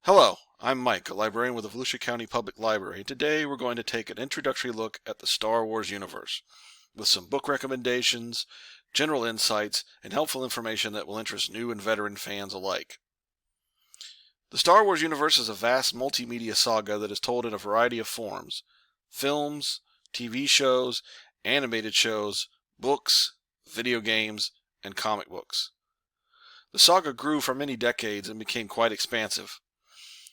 Hello, I'm Mike, a librarian with the Volusia County Public Library. Today we're going to take an introductory look at the Star Wars universe, with some book recommendations, general insights, and helpful information that will interest new and veteran fans alike. The Star Wars universe is a vast multimedia saga that is told in a variety of forms: films, TV shows, animated shows, books, video games, and comic books. The saga grew for many decades and became quite expansive.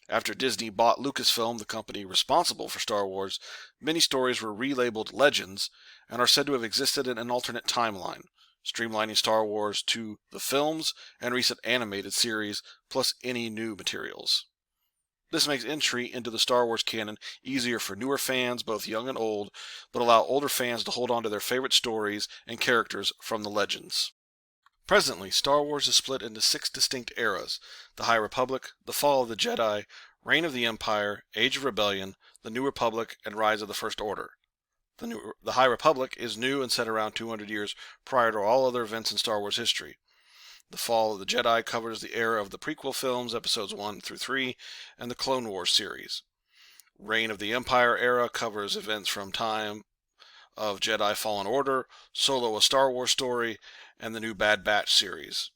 After Disney bought Lucasfilm, the company responsible for Star Wars, many stories were relabeled Legends and are said to have existed in an alternate timeline, streamlining Star Wars to the films and recent animated series, plus any new materials. This makes entry into the Star Wars canon easier for newer fans, both young and old, but allow older fans to hold on to their favorite stories and characters from the Legends. Presently, Star Wars is split into 6 distinct eras: the High Republic, the Fall of the Jedi, Reign of the Empire, Age of Rebellion, the New Republic, and Rise of the First Order. The High Republic is new and set around 200 years prior to all other events in Star Wars history. The Fall of the Jedi covers the era of the prequel films, episodes 1 through 3, and the Clone Wars series. Reign of the Empire era covers events from time of Jedi Fallen Order, Solo: A Star Wars Story, and the new Bad Batch series.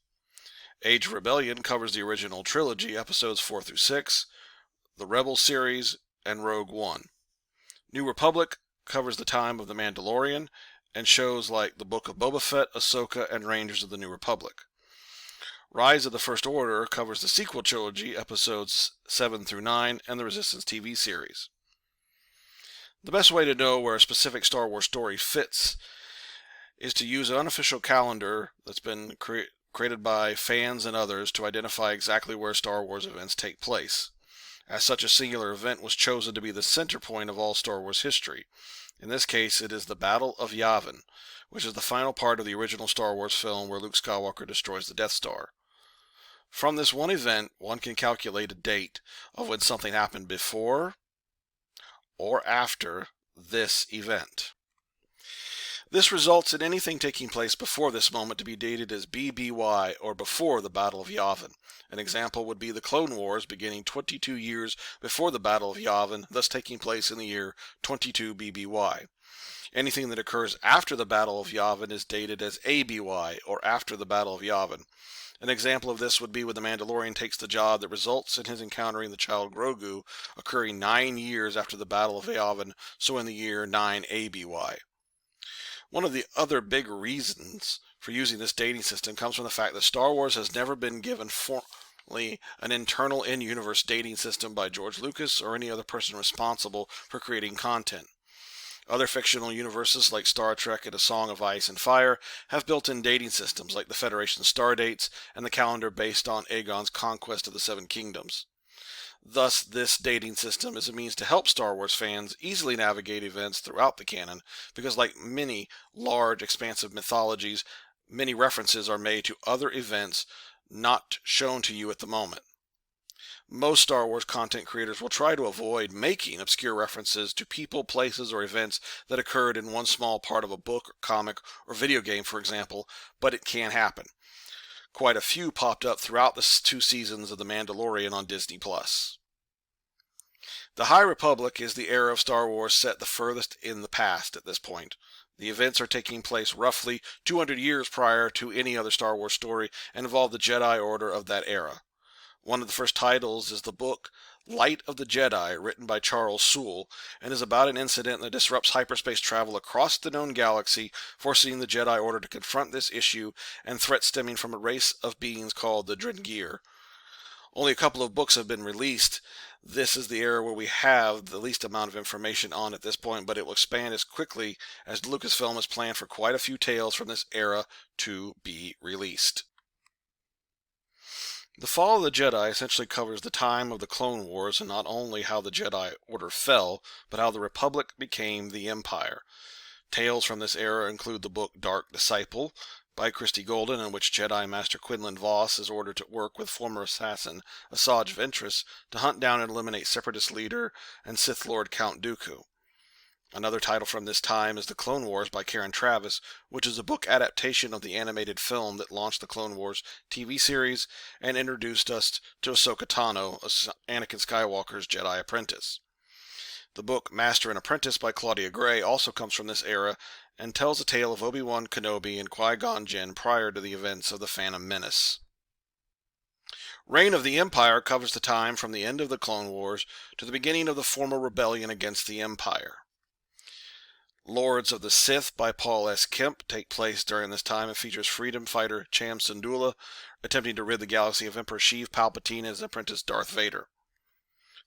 Age of Rebellion covers the original trilogy, episodes 4 through 6, the Rebels series, and Rogue One. New Republic covers the time of the Mandalorian and shows like the Book of Boba Fett, Ahsoka, and Rangers of the New Republic. Rise of the First Order covers the sequel trilogy, episodes 7 through 9, and the Resistance TV series. The best way to know where a specific Star Wars story fits is to use an unofficial calendar that's been created by fans and others to identify exactly where Star Wars events take place, as such a singular event was chosen to be the center point of all Star Wars history. In this case, it is the Battle of Yavin, which is the final part of the original Star Wars film where Luke Skywalker destroys the Death Star. From this one event, one can calculate a date of when something happened before or after this event. This results in anything taking place before this moment to be dated as BBY, or before the Battle of Yavin. An example would be the Clone Wars, beginning 22 years before the Battle of Yavin, thus taking place in the year 22 BBY. Anything that occurs after the Battle of Yavin is dated as ABY, or after the Battle of Yavin. An example of this would be when the Mandalorian takes the job that results in his encountering the child Grogu, occurring 9 years after the Battle of Yavin, so in the year 9 ABY. One of the other big reasons for using this dating system comes from the fact that Star Wars has never been given formally an internal in-universe dating system by George Lucas or any other person responsible for creating content. Other fictional universes like Star Trek and A Song of Ice and Fire have built-in dating systems like the Federation star dates and the calendar based on Aegon's conquest of the Seven Kingdoms. Thus, this dating system is a means to help Star Wars fans easily navigate events throughout the canon, because like many large, expansive mythologies, many references are made to other events not shown to you at the moment. Most Star Wars content creators will try to avoid making obscure references to people, places, or events that occurred in one small part of a book, or comic, or video game, for example, but it can happen. Quite a few popped up throughout the 2 seasons of The Mandalorian on Disney+. The High Republic is the era of Star Wars set the furthest in the past at this point. The events are taking place roughly 200 years prior to any other Star Wars story and involve the Jedi Order of that era. One of the first titles is the book Light of the Jedi, written by Charles Soule, and is about an incident that disrupts hyperspace travel across the known galaxy, forcing the Jedi Order to confront this issue and threats stemming from a race of beings called the Drengir. Only a couple of books have been released. This is the era where we have the least amount of information on at this point, but it will expand as quickly as Lucasfilm has planned for quite a few tales from this era to be released. The Fall of the Jedi essentially covers the time of the Clone Wars and not only how the Jedi Order fell, but how the Republic became the Empire. Tales from this era include the book Dark Disciple by Christie Golden, in which Jedi Master Quinlan Vos is ordered to work with former assassin Asajj Ventress to hunt down and eliminate Separatist leader and Sith Lord Count Dooku. Another title from this time is The Clone Wars by Karen Traviss, which is a book adaptation of the animated film that launched the Clone Wars TV series and introduced us to Ahsoka Tano, Anakin Skywalker's Jedi apprentice. The book Master and Apprentice by Claudia Gray also comes from this era and tells the tale of Obi-Wan Kenobi and Qui-Gon Jinn prior to the events of the Phantom Menace. Reign of the Empire covers the time from the end of the Clone Wars to the beginning of the formal rebellion against the Empire. Lords of the Sith by Paul S. Kemp take place during this time and features freedom fighter Cham Syndulla attempting to rid the galaxy of Emperor Sheev Palpatine and his apprentice Darth Vader.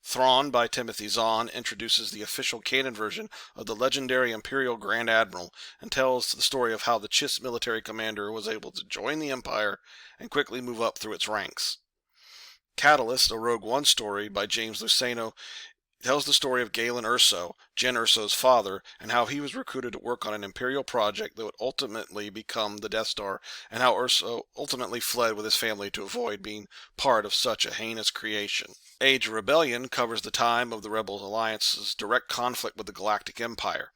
Thrawn by Timothy Zahn introduces the official canon version of the legendary Imperial Grand Admiral and tells the story of how the Chiss military commander was able to join the Empire and quickly move up through its ranks. Catalyst, a Rogue One story by James Luceno, tells the story of Galen Erso, Jyn Erso's father, and how he was recruited to work on an Imperial project that would ultimately become the Death Star, and how Erso ultimately fled with his family to avoid being part of such a heinous creation. Age of Rebellion covers the time of the Rebel Alliance's direct conflict with the Galactic Empire.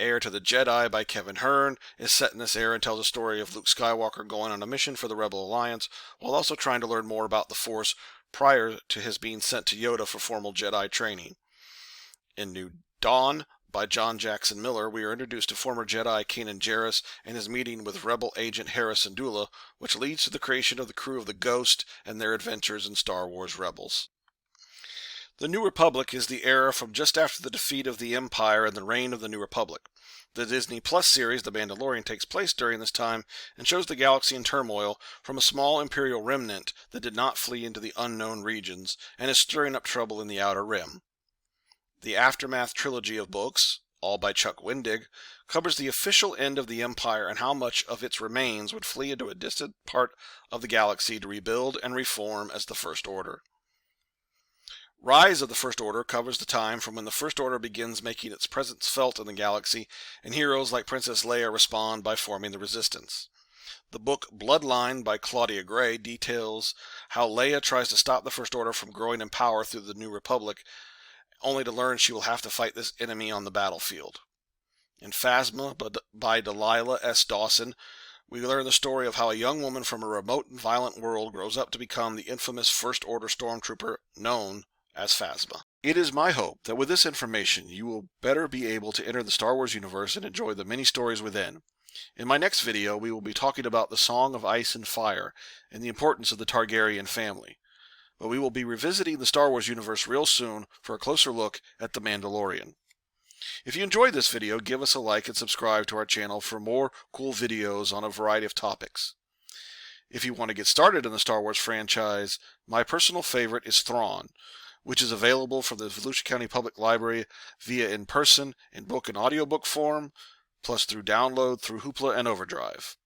Heir to the Jedi by Kevin Hearn is set in this era and tells a story of Luke Skywalker going on a mission for the Rebel Alliance while also trying to learn more about the Force prior to his being sent to Yoda for formal Jedi training. In New Dawn by John Jackson Miller, we are introduced to former Jedi Kanan Jarrus and his meeting with Rebel agent Hera Syndulla, which leads to the creation of the crew of the Ghost and their adventures in Star Wars Rebels. The New Republic is the era from just after the defeat of the Empire and the reign of the New Republic. The Disney Plus series, The Mandalorian, takes place during this time and shows the galaxy in turmoil from a small Imperial remnant that did not flee into the unknown regions and is stirring up trouble in the Outer Rim. The Aftermath trilogy of books, all by Chuck Wendig, covers the official end of the Empire and how much of its remains would flee into a distant part of the galaxy to rebuild and reform as the First Order. Rise of the First Order covers the time from when the First Order begins making its presence felt in the galaxy, and heroes like Princess Leia respond by forming the Resistance. The book Bloodline by Claudia Gray details how Leia tries to stop the First Order from growing in power through the New Republic, only to learn she will have to fight this enemy on the battlefield. In Phasma by Delilah S. Dawson, we learn the story of how a young woman from a remote and violent world grows up to become the infamous First Order stormtrooper known as Phasma. It is my hope that with this information you will better be able to enter the Star Wars universe and enjoy the many stories within. In my next video we will be talking about the Song of Ice and Fire and the importance of the Targaryen family. But we will be revisiting the Star Wars universe real soon for a closer look at The Mandalorian. If you enjoyed this video, give us a like and subscribe to our channel for more cool videos on a variety of topics. If you want to get started in the Star Wars franchise, my personal favorite is Thrawn, which is available from the Volusia County Public Library via in-person, in book and audiobook form, plus through download through Hoopla and Overdrive.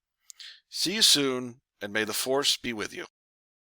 See you soon, and may the Force be with you.